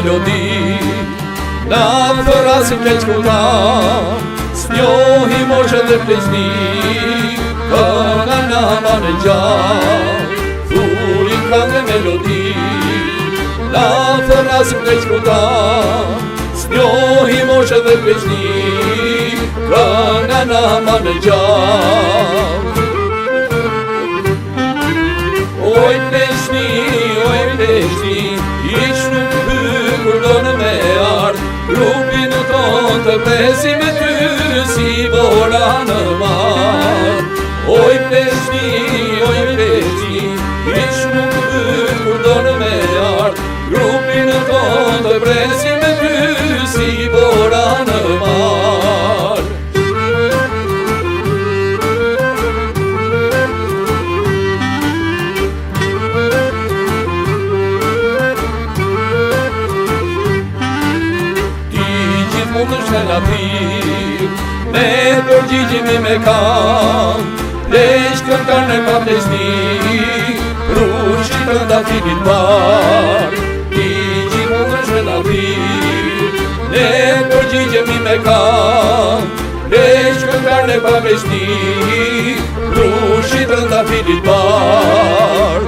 melodi, na fërasim që shkutan, s'njohi moshe dhe pleqni, kënga na manë gjallë, thurin këngë melodi, na fërasim që shkutan, s'njohi moshe dhe pleqni, kënga na manë gjallë. Oj pleqni, iq nuk hykur do në me ardh, grupin ton të presim me ty si bora në mar. Oj pleqni, iq nuk hykur do në me ardh, grupin ton të presim me ty si bora në mar. Mund është në prirë, ne përgjigjemi me kam, pleq këngën e pa pleqni, rushi kënda filit par. Ligji mund është në prirë, ne përgjigjemi me kam, pleq këngën e pa pleqni, rushi kënda filit par.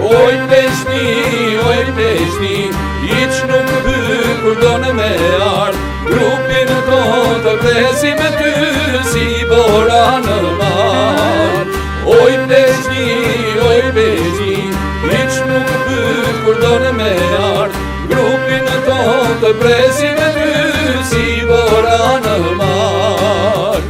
Oj pleqni, iq nuk hykur do në me ardh, grupin ton të presim me ty si bora në mar. Oj pleqni, iq nuk hykur do në me ardh, grupin ton të presim me ty si bora në mar.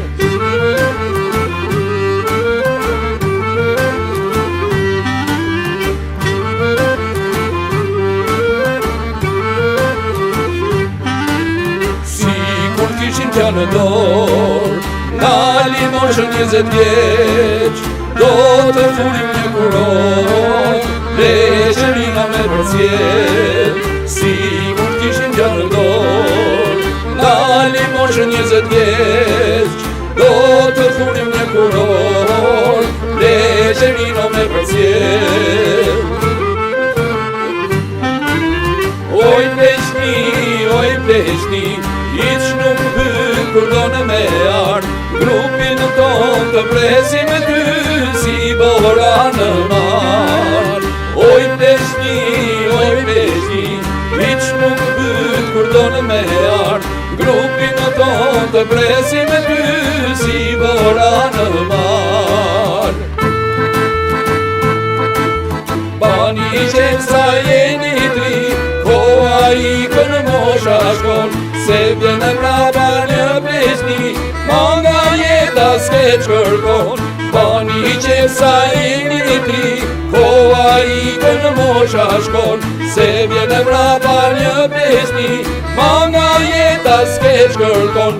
Kishin që në dorë, na limoshën 20 vjeq, do të furim një kuror, pleqërina me përcjell. Sigur kishin që në dorë, na limoshën 20 vjeq, do të furim një kuror, pleqërina me përcjell. Oj pleqni, iq nuk hykur do në me ardh, grupin ton të presim me ty si bora në mar. Oj pleqni, iq nuk hykur do në me ardh, grupin ton të presim me ty si bora në mar. Bani qenë sa jeni tri, koha i kënë mosha shkon, se vjene prapa një pleqni, manga jeta s'ke qërkon. Bani qenë sa jeni tri, koha i kënë mosha shkon, se vjene prapa një pleqni, manga jeta s'ke qërkon.